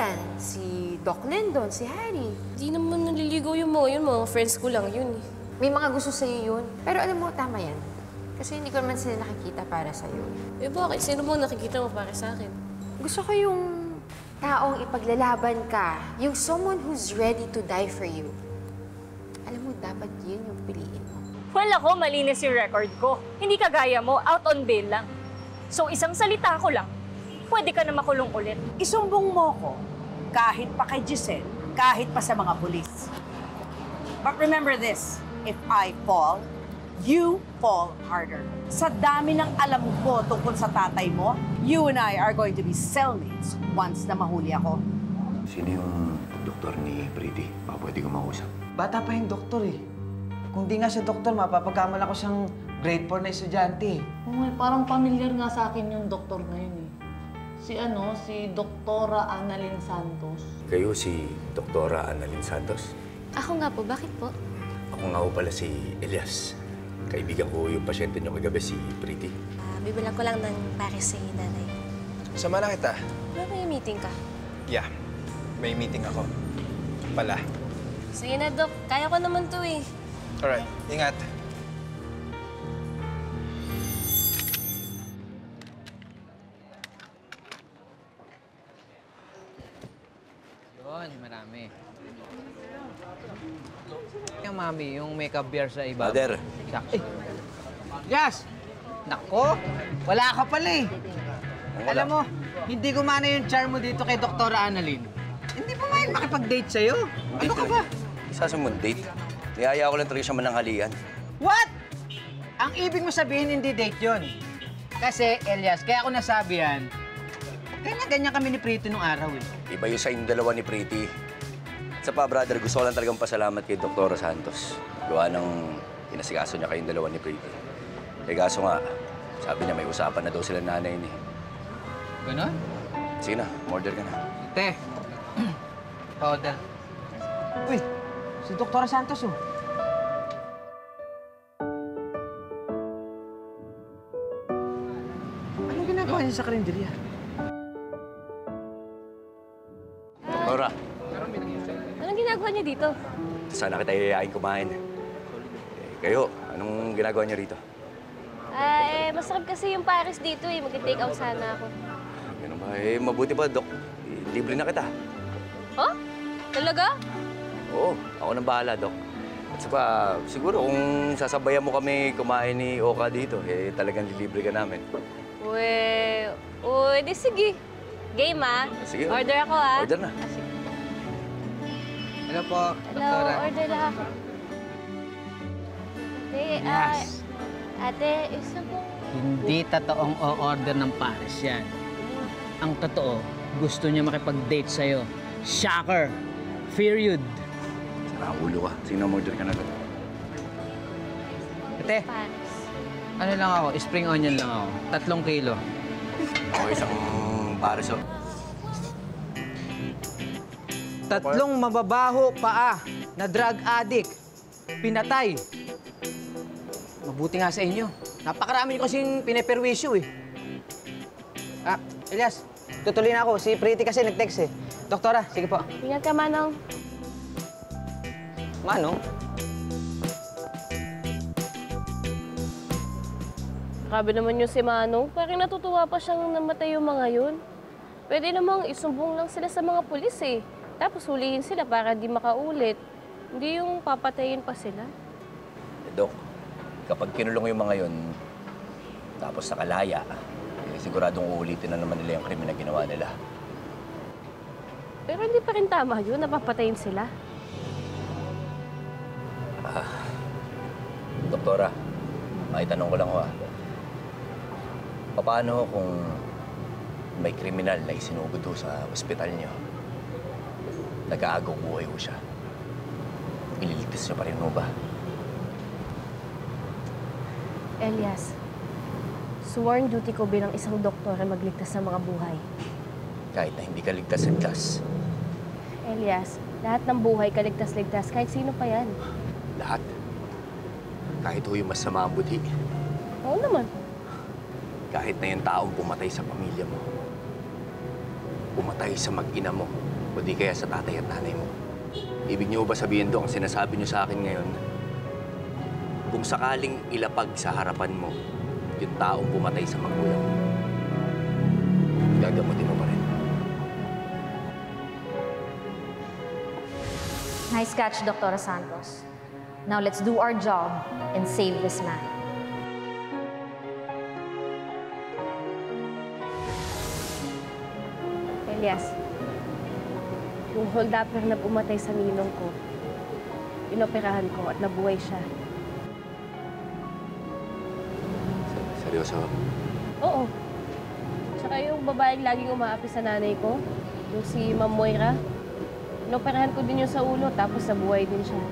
Ryan, si Doc Lindon, si Harry. Di naman naliligaw yung mga yun. Mga friends ko lang yun. May mga gusto sa'yo yun. Pero alam mo, tama yan. Kasi hindi ko naman sila nakikita para sa'yo. Eh bakit? Sino mo nakikita mo para sa akin? Gusto ko yung taong ipaglalaban ka. Yung someone who's ready to die for you. Alam mo, dapat yun yung piliin mo. Well, ako, malinis yung record ko. Hindi kagaya mo, out on bail lang. So, isang salita ko lang, pwede ka na makulong ulit. Isumbong mo ko, kahit pa kay Giselle, kahit pa sa mga pulis. But remember this, if I fall, you fall harder. Sa dami ng alam ko tungkol sa tatay mo, you and I are going to be cellmates once na mahuli ako. Sino yung doktor ni Pretty? Baka pwede ko mausap. Bata pa yung doktor eh. Kung di nga siya doktor, mapapagkamala ko siyang grade 4 na estudyante. Oo, parang familiar nga sa akin yung doktor na yun eh. Si Doktora Annalyn Santos. Kayo si Doktora Annalyn Santos? Ako nga po. Bakit po? Ako nga po pala si Elias. Kaibigan ko yung pasyente niyo kagabi, si Pretty. Bibilang ko lang ng Paris si nanay. Sama na kita. Ano may meeting ka? Yeah, may meeting ako. Pala. Sige na, Dok. Kaya ko naman to eh. Alright, ingat. Yun, marami. Yung mami, yung makeup beer sa iba. Father. Eh, Yes! Nako, wala ka pala eh. Alam mo, hindi gumana yung charm mo dito kay Doktora Annalyn. Hindi pa main makipag-date sa'yo. Ano ka ba? Isa sa date. Niyaya ko lang talaga siya mananghalian. What? Ang ibig mo sabihin, hindi date yun. Kasi, Elias, kaya ako nasabi yan, ganyan-ganyan kami ni Pretty nung araw eh. Iba yung sa inyong dalawa ni Pretty. Sa pa, brother, gusto ko lang talagang pasalamat kay Doktora Santos. Gawa ng inasikaso niya kayong dalawa ni Pretty. Eh kaso nga, sabi niya may usapan na daw sila nanay ni. Ganon? Sige na, order ka na. Te, powder. Uy, si Doktora Santos oh. Anong ginagawa niya sa karinderya? Doktora, Anong ginagawa niyo dito? sana kita iayain kumain. Kayo, anong ginagawa niyo rito? Masarap kasi yung Paris dito eh. Mag-take out sana ako. Ganun ba? Eh, mabuti pa, Dok. Libre na kita. Oh? Talaga? Oo, ako nang bahala, Dok. At saka, siguro kung sasabayan mo kami kumain ni Oka dito, eh talagang lilibre ka namin. Di sige. Game ah. Sige. Order ako ah. Order na. Sige. Hello po, Hello, Doktora. order na ako. Yes. Ate, isa po. Hindi totoong o-order ng Paris yan. Ang totoo, gusto niya makipag-date sa'yo. Shocker! Period. Saka ulo ka. Sino order ka na, Dok? Ate, Paris. ano lang ako, spring onion lang ako. 3 kilo. Ako isang Paris, oh. 3 mababaho paa na drug addict. Pinatay. Mabuti nga sa inyo. Napakarami ko kasing pineperwisyo eh. Elias, tutuloy na ako. Si Pretty kasi nag-text eh. Doktora, sige po. Ingat ka, Manong. Manong? Grabe naman yung si Manong. Parang natutuwa pa siyang namatay yung mga yun. Pwede namang isumbong lang sila sa mga pulis eh. Tapos hulihin sila para di makaulit. Hindi yung papatayin pa sila. Dok, kapag kinulong yung mga yun, tapos nakalaya, eh, siguradong uulitin na naman nila yung krimen na ginawa nila. Pero hindi pa rin tama yun, napapatayin sila. Doktora, maitanong ko lang ho, paano kung may kriminal na isinugod ho sa ospital niyo? Nag-aagaw buhay ho siya. Ililigtas niyo pa rin ho ba? Elias, sworn duty ko bilang isang doktor ay magligtas ng mga buhay. Kahit na hindi ka ligtas-ligtas. Elias, lahat ng buhay kaligtas-ligtas, kahit sino pa yan. Lahat. Kahit ho yung masama ang budhi. Oo naman. Kahit na yung taong pumatay sa pamilya mo. Pumatay sa mag-ina mo. O di kaya sa tatay at nanay mo. Ibig niyo ba sabihin, Dok, ang sinasabi niyo sa akin ngayon, kung sakaling ilapag sa harapan mo yung taong pumatay sa magulang mo, gagamutin mo pa rin. Nice catch, Dr. Santos. Now let's do our job and save this man. Elias, yung hold-upper na pumatay sa ninong ko, inoperahan ko at nabuhay siya. Seryoso? Oo. Tsaka yung babaeng laging umaapi sa nanay ko, yung si Ma'am Moira, inoperahan ko din yung sa ulo, tapos nabuhay din siya.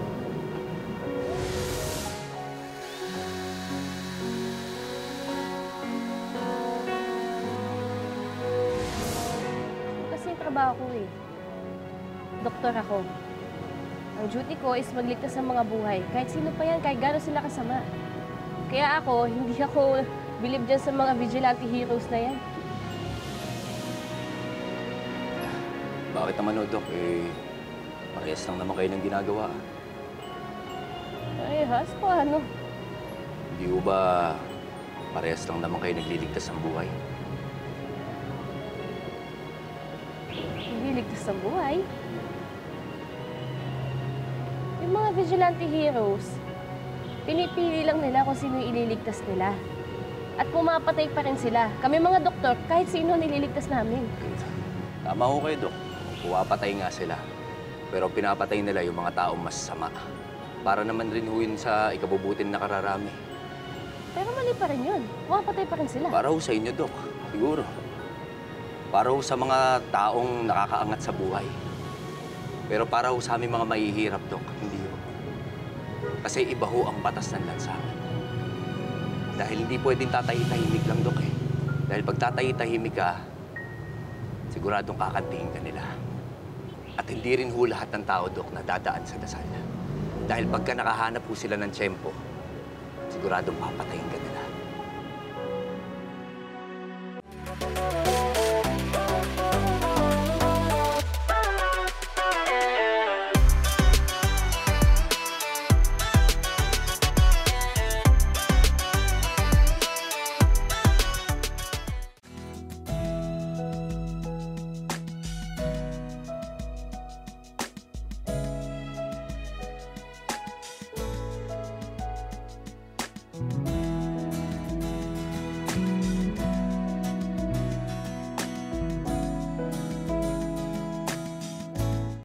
Kasi yung trabaho ko eh. Doktor ako. Ang duty ko is magligtas ng mga buhay. Kahit sino pa yan, kahit gano'n sila kasama. Kaya ako, hindi ako believe dyan sa mga vigilante heroes na yan. Bakit naman, Dok? Parehas lang naman kayo ng ginagawa. Ay, has ko ano? Hindi ko ba parehas lang naman kayo nagliligtas ng buhay? Hindi ligtas ng buhay. Yung mga vigilante heroes, pinipili lang nila kung sino yung ililigtas nila. At pumapatay pa rin sila. Kami mga doktor, kahit sino nililigtas namin. Tama ko kayo, Dok. Pumapatay nga sila. Pero pinapatay nila yung mga taong masasama. Para naman rin huwin sa ikabubutin na kararami. Pero mali pa rin yun. Pumapatay pa rin sila. Para ho sa inyo, Dok. Siguro. Para ho sa mga taong nakakaangat sa buhay. Pero para ho sa aming mga mahihirap, Dok, hindi ho. Kasi iba ho ang batas ng lansangan. Dahil hindi pwedeng tatahimik lang, Dok, eh. Dahil pag tatahimik ka, siguradong kakantingin ka nila. At hindi rin ho lahat ng tao, Dok, na dadaan sa dasal. Dahil pagka nakahanap ho sila ng tiyempo, siguradong papatayin ka nila.